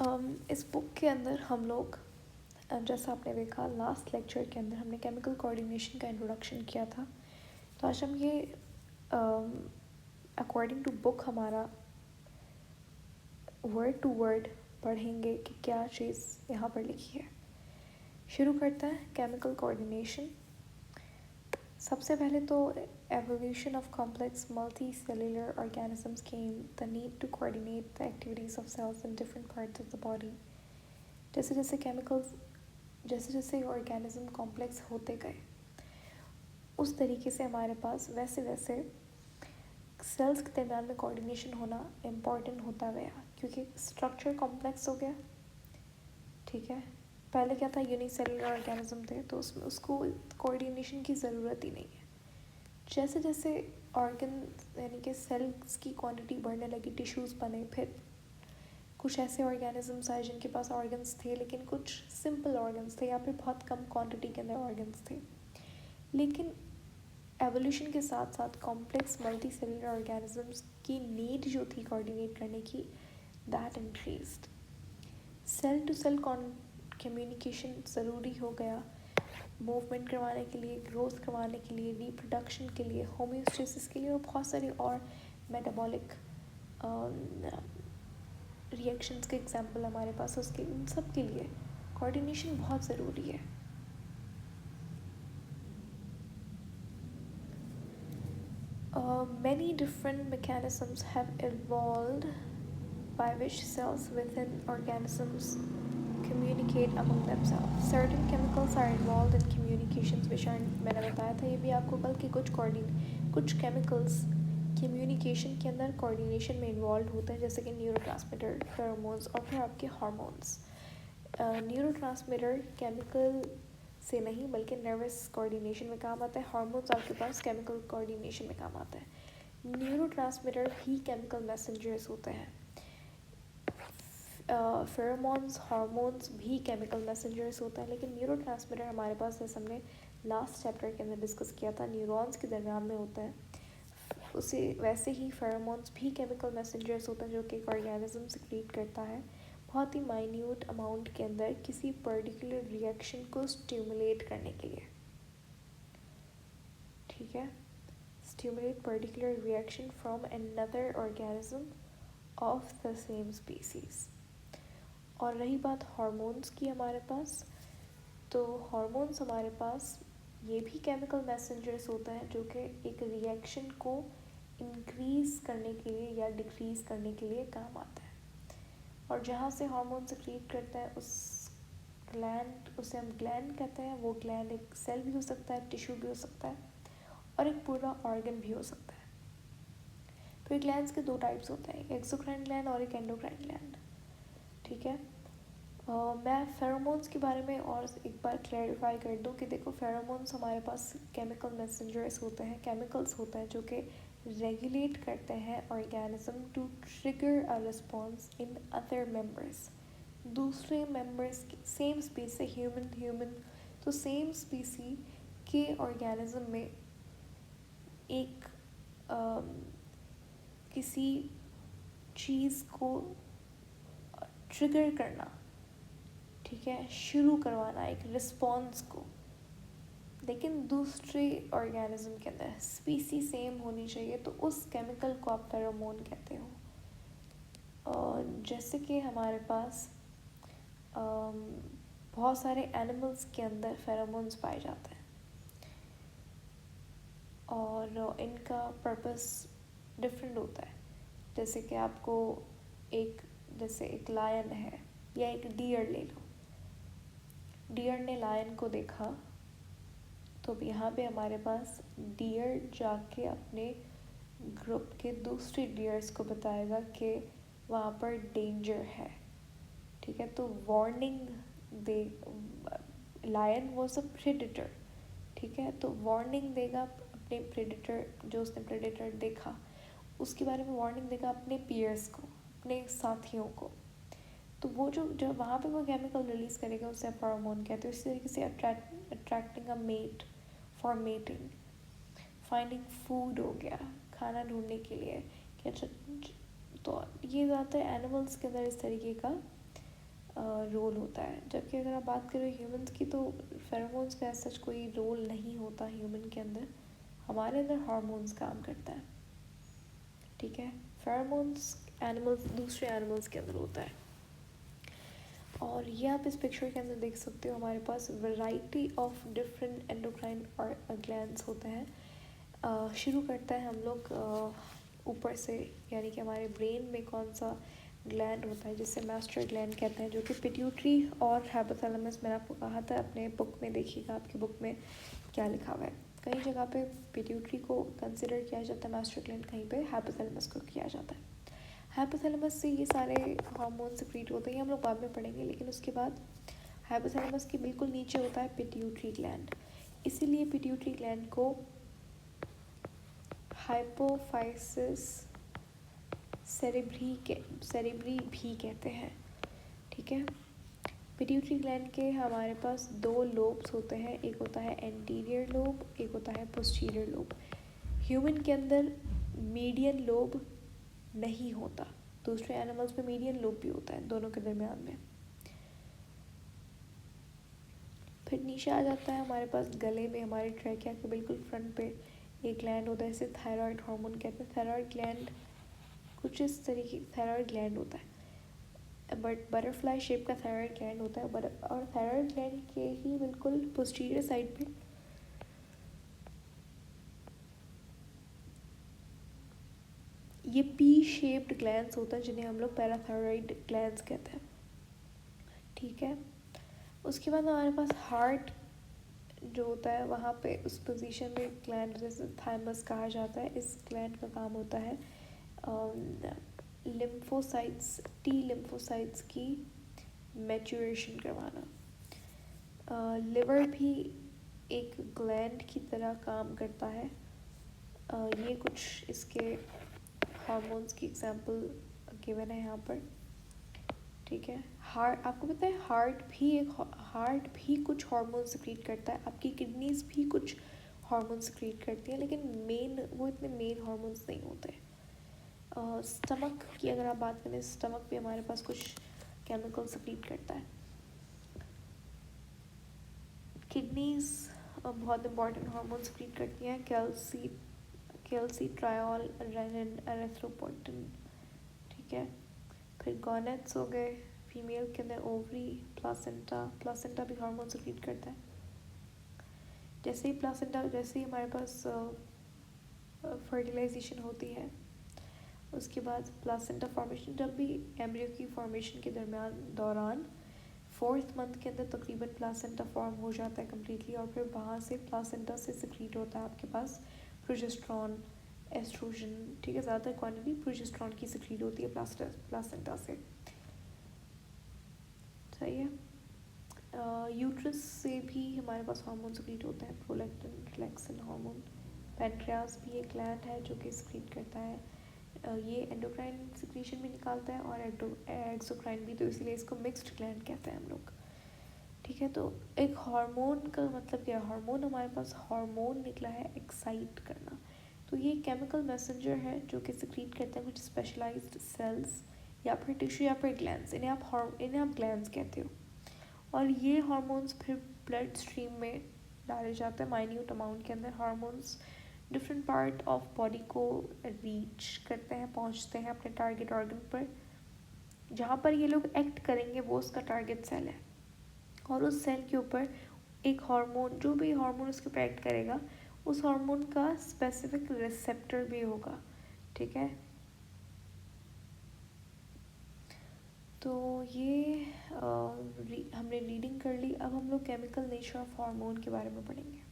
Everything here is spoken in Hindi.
इस बुक के अंदर हम लोग जैसा आपने देखा लास्ट लेक्चर के अंदर हमने केमिकल कोऑर्डिनेशन का इंट्रोडक्शन किया था। तो आज हम ये अकॉर्डिंग टू बुक हमारा वर्ड टू वर्ड पढ़ेंगे कि क्या चीज़ यहाँ पर लिखी है। शुरू करते हैं केमिकल कोऑर्डिनेशन। सबसे पहले तो evolution of complex multicellular organisms came the need to coordinate the activities of cells in different parts of the body। जैसे जैसे केमिकल्स जैसे जैसे ऑर्गेनिज्म कॉम्प्लेक्स होते गए उस तरीके से हमारे पास वैसे वैसे सेल्स के दरम्यान में कोऑर्डिनेशन होना इम्पॉर्टेंट होता गया, क्योंकि स्ट्रक्चर कॉम्प्लेक्स हो गया। ठीक है, पहले क्या था, यूनिसेलुलर ऑर्गेनिज्म थे तो उसमें उसको कोऑर्डिनेशन की ज़रूरत ही नहीं है। जैसे जैसे ऑर्गन यानी कि सेल्स की क्वांटिटी बढ़ने लगी, टिश्यूज़ बने, फिर कुछ ऐसे ऑर्गेनिजम्स आए जिनके पास ऑर्गन्स थे लेकिन कुछ सिंपल ऑर्गन्स थे या फिर बहुत कम क्वांटिटी के अंदर ऑर्गन्स थे। लेकिन एवोल्यूशन के साथ साथ कॉम्प्लेक्स मल्टी सेलुलर ऑर्गेनिजम्स की नीड जो थी कोऑर्डिनेट करने की, that increased. Cell to cell communication ज़रूरी हो गया, मूवमेंट करवाने के लिए, ग्रोथ करवाने के लिए, रिप्रोडक्शन के लिए, होम्योस्टेसिस के लिए और बहुत सारे और मेटाबॉलिक रिएक्शंस के एग्जांपल हमारे पास, उसके उन सब के लिए कोऑर्डिनेशन बहुत ज़रूरी है। Many different mechanisms have evolved by which cells within organisms communicate among themselves. Certain chemicals are involved in communications which are, मैंने बताया था ये भी आपको कल कि कुछ chemicals कम्युनिकेशन के अंदर कोऑर्डिनेशन में इन्वॉल्व होते हैं, जैसे कि न्यूरोट्रांसमीटर, फेरोमोन्स और फिर आपके हार्मोन्स। न्यूरोट्रांसमीटर केमिकल से नहीं बल्कि नर्वस कोऑर्डिनेशन में काम आता है। हार्मोन्स आपके पास केमिकल कोऑर्डिनेशन में काम आता है। न्यूरोट्रांसमीटर भी केमिकल मैसेंजर्स होते हैं। फेरोमोन्स, हार्मोन्स भी केमिकल मैसेंजर्स होते हैं, लेकिन न्यूरोट्रांसमीटर हमारे पास, जैसे हमने लास्ट चैप्टर के अंदर डिस्कस किया था, न्यूरॉन्स के दरम्यान में होता है। उसे वैसे ही फेरोमोन्स भी केमिकल मैसेंजर्स होते हैं जो कि एक ऑर्गेनिज्म सिक्रीट करता है बहुत ही माइन्यूट अमाउंट के अंदर किसी पर्टिकुलर रिएक्शन को स्टिमुलेट करने के लिए। ठीक है, stimulate particular reaction from another organism of the same species. और रही बात हार्मोन्स की हमारे पास, तो हार्मोन्स हमारे पास ये भी केमिकल मैसेंजर्स होते हैं जो कि एक रिएक्शन को इंक्रीज़ करने के लिए या डिक्रीज़ करने के लिए काम आता है। और जहाँ से हार्मोन सिक्रीट करता है उस ग्लैंड, उसे हम ग्लैंड कहते हैं। वो ग्लैंड एक सेल भी हो सकता है, टिश्यू भी हो सकता है और एक पूरा ऑर्गन भी हो सकता है। तो ये ग्लैंड्स के दो टाइप्स होते हैं, एक एक्सोक्राइन ग्लैंड और एक एंडोक्राइन ग्लैंड। ठीक है, मैं फेरोमोन्स के बारे में और एक बार क्लैरिफाई कर दूं कि देखो, फेरोमोन्स हमारे पास केमिकल मैसेंजर्स होते हैं, केमिकल्स होते हैं जो कि रेगुलेट करते हैं organism to trigger a response in other members. दूसरे मेंबर्स सेम स्पीसी से ह्यूमन तो सेम स्पीसी के ऑर्गेनिज्म में एक किसी चीज़ को ट्रिगर करना, ठीक है, शुरू करवाना एक रिस्पॉन्स को। लेकिन दूसरे ऑर्गेनिज्म के अंदर स्पीसी सेम होनी चाहिए, तो उस केमिकल को आप फेरोमोन कहते हो। जैसे कि हमारे पास बहुत सारे एनिमल्स के अंदर फेरोमोन्स पाए जाते हैं और इनका पर्पस डिफरेंट होता है। जैसे कि आपको जैसे एक लायन है या एक डियर ले लो, डियर ने लायन को देखा तो यहाँ पे हमारे पास डियर जाके अपने ग्रुप के दूसरे डियर्स को बताएगा कि वहाँ पर डेंजर है। ठीक है, तो वार्निंग दे, लायन वॉज अ प्रेडेटर। ठीक है, तो वार्निंग देगा अपने प्रेडेटर, जो उसने प्रेडेटर देखा उसके बारे में वार्निंग देगा अपने पीयर्स को, अपने साथियों को। तो वो जो वहाँ पे वो केमिकल रिलीज़ करेगा उसे फेरोमोन कहते हैं। इसी तरीके से attracting a mate for mating, finding food हो गया, खाना ढूंढने के लिए। क्या तो ये ज़्यादातर एनिमल्स के अंदर इस तरीके का रोल होता है। जबकि अगर आप बात करें ह्यूमंस की तो फेरोमोन्स का सच कोई रोल नहीं होता ह्यूमन के अंदर, हमारे अंदर हार्मोन्स काम करता है। ठीक है, फेरोमोन्स एनिमल्स दूसरे एनिमल्स के अंदर होता है। और ये आप इस पिक्चर के अंदर देख सकते हो, हमारे पास वैरायटी ऑफ डिफरेंट एंडोक्राइन और ग्लैंड्स होते हैं। शुरू करते हैं हम लोग ऊपर से, यानी कि हमारे ब्रेन में कौन सा ग्लैंड होता है जिससे मास्टर ग्लैंड कहते हैं, जो कि पिट्यूटरी और हाइपोथैलेमस। मैंने आपको कहा था अपने बुक में देखिएगा, आपकी बुक में क्या लिखा हुआ है। कई जगह पे पिट्यूटरी को कंसिडर किया जाता है मास्टर ग्लैंड, कहीं पे हाइपोथैलेमस को किया जाता है। हाइपोथैलेमस से ये सारे हार्मोन सिक्रीट होते हैं, हम लोग बाद में पढ़ेंगे। लेकिन उसके बाद हाइपोथैलेमस के बिल्कुल नीचे होता है पिट्यूटरी ग्लैंड। इसीलिए पिट्यूटरी ग्लैंड को हाइपोफाइसिस सेरेब्री भी कहते हैं। ठीक है, पिट्यूटरी ग्लैंड के हमारे पास दो लोब्स होते हैं, एक होता है एंटीरियर लोब, एक होता है पोस्टीरियर लोब। ह्यूमन के अंदर मीडियन लोब नहीं होता, दूसरे एनिमल्स में मीडियन लोब भी होता है दोनों के दरमियान में। फिर नीचे आ जाता है हमारे पास गले में, हमारे ट्रैकिया के बिल्कुल फ्रंट पे एक ग्लैंड होता है, इसे थायराइड हार्मोन कहते हैं। थायराइड ग्लैंड कुछ इस तरीके थायराइड ग्लैंड होता है, बट बटरफ्लाई शेप का थायराइड ग्लैंड होता है। और थायराइड ग्लैंड के ही बिल्कुल पोस्टीरियर साइड पे ये पी शेप्ड ग्लैंड्स होता है, जिन्हें हम लोग पैराथायराइड ग्लैंड्स कहते हैं। ठीक है, उसके बाद हमारे पास हार्ट जो होता है, वहाँ पे उस पोजीशन में ग्लैंड जैसे थाइमस कहा जाता है, इस ग्लैंड का काम होता है लिम्फोसाइट्स, टी लिम्फोसाइट्स की मैच्योरेशन करवाना। लिवर भी एक ग्लैंड की तरह काम करता है। ये कुछ इसके हार्मोन्स की एग्जांपल गिवन है यहाँ पर। ठीक है, हार्ट, आपको पता है हार्ट भी कुछ हार्मोन सिक्रीट करता है, आपकी किडनीज भी कुछ हार्मोन सिक्रीट करती है, लेकिन वो इतने मेन हार्मोन्स नहीं होते। स्टमक की अगर आप बात करें, स्टमक भी हमारे पास कुछ केमिकल सिक्रीट करता है। किडनीज बहुत इंपॉर्टेंट हार्मोन सिक्रीट करती हैं, कैल्सिट्रायोल, रेनिन, एरिथ्रोपोइटिन। ठीक है, फिर गॉनेट्स हो गए, फीमेल के अंदर ओवरी, प्लासेंटा भी हार्मोन सिक्रीट करता है। जैसे ही हमारे पास फर्टिलाइजेशन होती है, उसके बाद प्लासेंटा फॉर्मेशन, जब भी एम्ब्रियो की फॉर्मेशन के दौरान 4th मंथ के अंदर तकरीबन प्लासेंटा फॉर्म हो जाता है कम्प्लीटली, और फिर वहाँ से प्लासेंटा से सिक्रीट होता है आपके पास प्रोजेस्ट्रॉन, एस्ट्रोजन। ठीक है, ज़्यादातर क्वांटिटी प्रोजेस्ट्रॉन की सिक्रीट होती है प्लासेंटा से। सही है, यूट्रस से भी हमारे पास हार्मोन सिक्रीट होते हैं, प्रोलैक्टिन, रिलैक्सिन हार्मोन। पैनक्रियास भी एक ग्लैंड है जो कि सिक्रीट करता है, ये एंडोक्राइन सिक्रीशन भी निकालता है और एक्सोक्राइन भी, तो इसीलिए इसको मिक्स्ड ग्लैंड कहते हैं हम लोग। ठीक है, तो एक हार्मोन का मतलब क्या है? हार्मोन हमारे पास हार्मोन निकला है एक्साइट करना, तो ये केमिकल मैसेंजर है जो कि सिक्रीट करते हैं कुछ स्पेशलाइज्ड सेल्स या फिर टिश्यू या फिर ग्लैंड्स, इन्हें आप ग्लैंड्स कहते हो। और ये हार्मोन्स फिर ब्लड स्ट्रीम में डाले जाते हैं माइन्यूट अमाउंट के अंदर। Hormones different part of body को रीच करते हैं, पहुंचते हैं अपने टारगेट ऑर्गन पर। जहाँ पर ये लोग एक्ट करेंगे वो उसका टारगेट सेल है, और उस सेल के ऊपर एक हार्मोन, जो भी हार्मोन उसके ऊपर एक्ट करेगा, उस हार्मोन का स्पेसिफिक रिसेप्टर भी होगा। ठीक है, तो ये हमने रीडिंग कर ली। अब हम लोग केमिकल नेचर ऑफ हार्मोन के बारे में पढ़ेंगे।